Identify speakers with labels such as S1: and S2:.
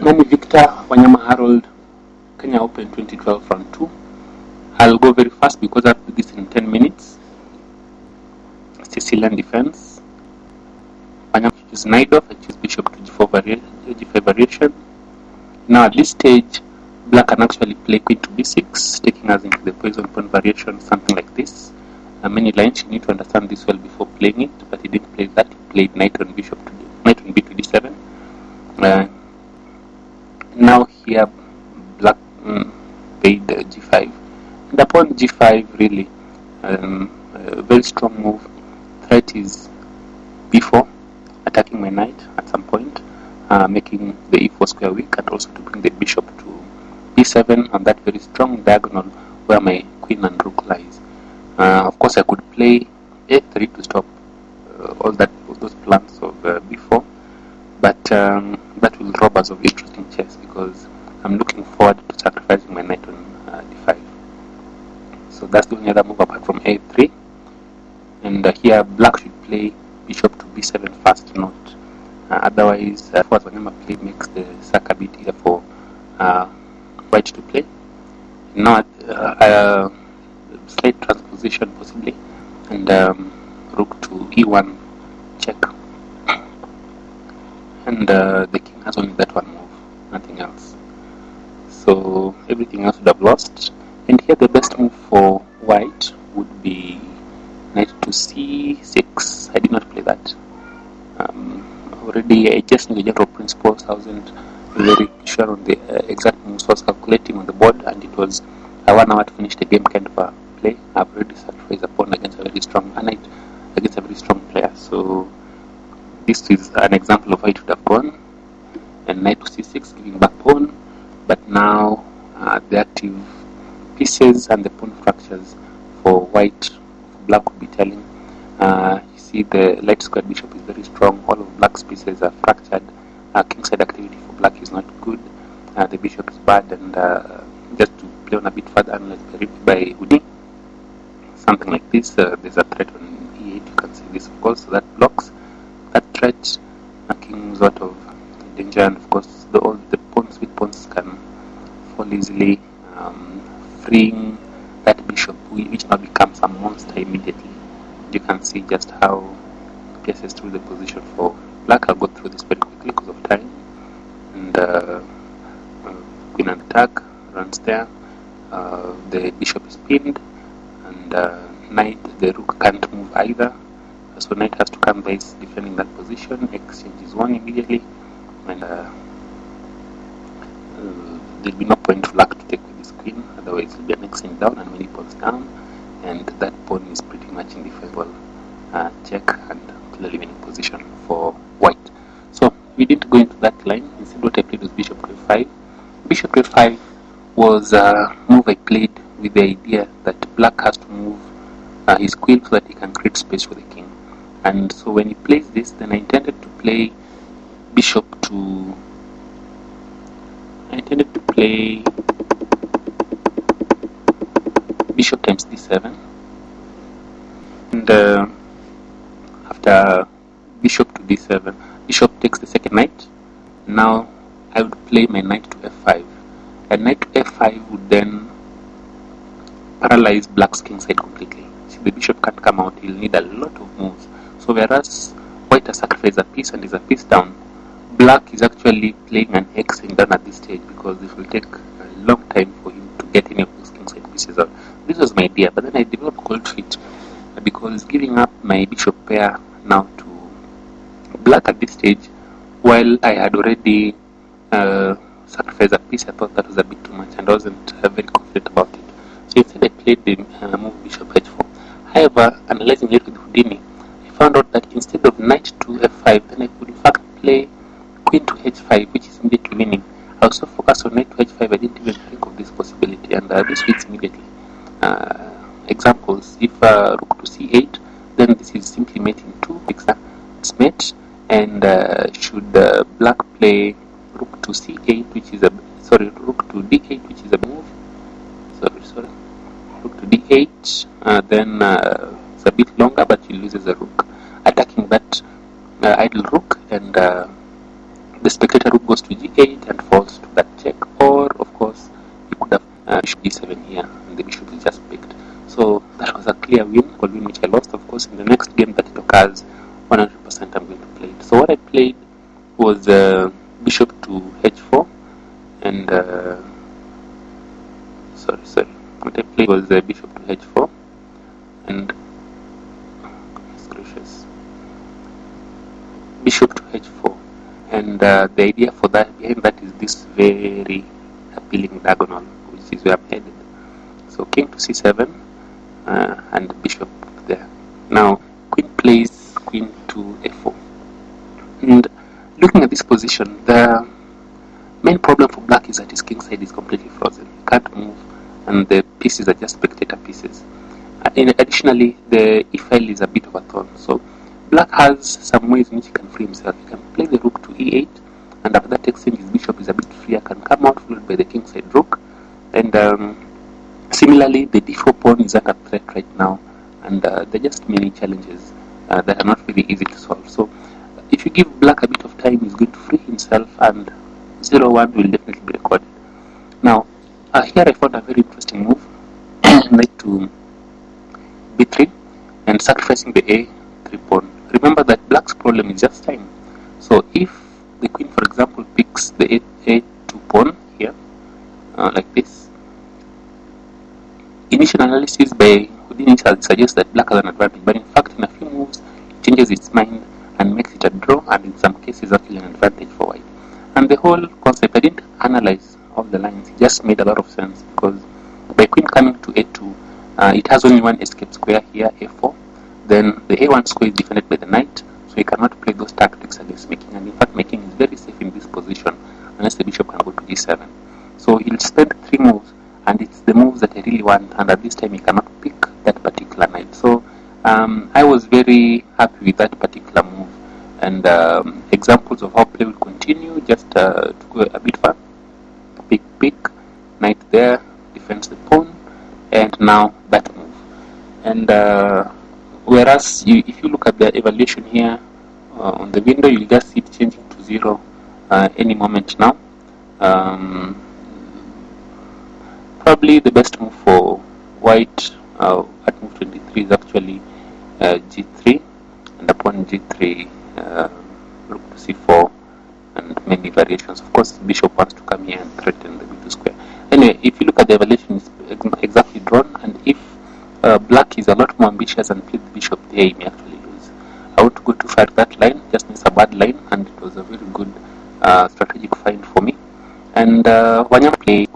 S1: Nani Victor Wanyama Harold, Kenya Open 2012 round 2. I'll go very fast because I have to do this in 10 minutes. Sicilian defense. Wanyama chooses knight off, I choose bishop to g5 variation. Now at this stage, black can actually play queen to b6, taking us into the poison pawn variation, something like this. Many lines, you need to understand this well before playing it, but he didn't play that. He played knight on b to d7. Now here black played g5, and upon g5 really a very strong move. Threat is b4, attacking my knight at some point, making the e4 square weak, and also to bring the bishop to b7 on that very strong diagonal where my queen and rook lies. Of course I could play a3 to stop all those plans of b4, but that will rob us of interesting chess because I'm looking forward to sacrificing my knight on d5. So that's the only other move apart from a3. And here black should play bishop to b7 first, not otherwise what Wanyama play makes the sack a bit easier for white to play. Now slight transposition possibly, and rook to e1 check, and the king has only that one move, nothing else, so everything else would have lost. And here the best move for white would be knight to c6. I did not play that. Already I just knew the general principles. I wasn't very sure on the exact moves I was calculating on the board, and it was 1 hour to finish the game kind of a play. I've already sacrificed a pawn against a very strong knight against a very strong player. So this is an example of how it would have gone. And knight to c6, giving back pawn, but now the active pieces and the pawn fractures for white, for black would be telling. You see the light squared bishop is very strong. All of black's pieces are fractured. Kingside activity for black is not good. The bishop is bad, and just to play on a bit further, unless by Houdini, something like this, there's a threat on e8. You can see this, of course, so that blocks that threat. King moves out of danger, and of course all the pawns, sweet pawns, can fall easily, freeing that bishop, which now becomes a monster immediately. You can see just how passes through the position for black. I'll go through this very quickly because of time. And queen and attack runs there. The bishop is pinned, and knight, the rook can't move either, so knight has to come by defending that position. Exchanges one immediately, and there'll be no point for black to take with this queen, otherwise it'll be an exchange down and many pawns down, and that pawn is pretty much indefensible. Check and clearly winning position for white. So we didn't go into that line. Instead what I played was bishop to f5. Bishop to f5 was a move I played with the idea that black has to move his queen so that he can create space for the king. And so when he plays this, then I intended to play bishop to bishop times d7, and after bishop to d7, bishop takes the second knight. Now I would play my knight to f5, and knight to f5 would then paralyze black's king side completely. See, the bishop can't come out, he'll need a lot of moves. So whereas white has sacrificed a piece and is a piece down, black is actually playing an exchange down at this stage, because it will take a long time for him to get any of those king side pieces out. This was my idea, but then I developed cold feet, because giving up my bishop pair now to black at this stage, while I had already sacrificed a piece, I thought that was a bit too much, and I wasn't very confident about it. So instead I played the move bishop h4. However, analyzing it with Houdini, I found out that instead of knight to f5, then I could in fact play queen to h5, which is immediately winning. I was so focused on knight to h5, I didn't even think of this possibility, and this wins immediately. Examples: if rook to c8, then this is simply mate in 2, it's mate, and should black play rook to c8, which is rook to d8, which is a move, rook to d8, then it's a bit longer, but he loses a rook, attacking that idle rook, and the spectator rook goes to g8 and falls to that check, or of course you could have bishop d7 here, and the bishop is just picked. So that was a clear win, which I lost. Of course, in the next game that it occurs, 100% I'm going to play it. So what I played was bishop to h4, and what I played was bishop to h4, and goodness gracious, bishop to h4, and the idea for that behind that is this very appealing diagonal, which is where I'm headed. So king to c7, and bishop there. Now queen plays queen to f4, and looking at this position, the main problem for black is that his king side is completely frozen. He can't move, and the pieces are just spectator pieces. Additionally, the e file is a bit of a thorn. So black has some ways in which he can free himself. He can play the rook to e8, and after that exchange, his bishop is a bit freer, can come out followed by the king side rook, and similarly, the d4 pawn is under threat right now, and there are just many challenges that are not very easy to solve. So if you give black a bit of time, he's going to free himself, and 0-1 will definitely be recorded. Now, here I found a very interesting move, knight to b3, and sacrificing the a3 pawn. Remember that black's problem is just time. So if the queen, for example, picks the a2 pawn here, like this, initial analysis by Houdini suggests that black has an advantage, but in fact, in a few moves, it changes its mind and makes it a draw, and in some cases, actually an advantage for white. And the whole concept, I didn't analyze all the lines, it just made a lot of sense, because by queen coming to a2, it has only one escape square here, a4. Then the a1 square is defended by the knight, so he cannot play those tactics against making. And in fact, making is very safe in this position unless the bishop can go to g7. So he'll spend 3 moves, and it's the moves that I really want. And at this time, he cannot pick that particular knight. So I was very happy with that particular move. And examples of how play will continue, just to go a bit far. Pick, knight there, defends the pawn, and now that move. And whereas if you look at the evaluation here on the window, you'll just see it changing to 0 any moment now. Probably the best move for white at move 23 is actually g3, and upon g3 rook to c4, and many variations. Of course, bishop wants to come here and threaten the b2 square. Anyway, if you look at the evaluation, it's exactly drawn, and if black is a lot more ambitious and plays the bishop there, he may actually lose. I want to go too far that line, just miss a bad line, and it was a very good strategic find for me. And Wanyama play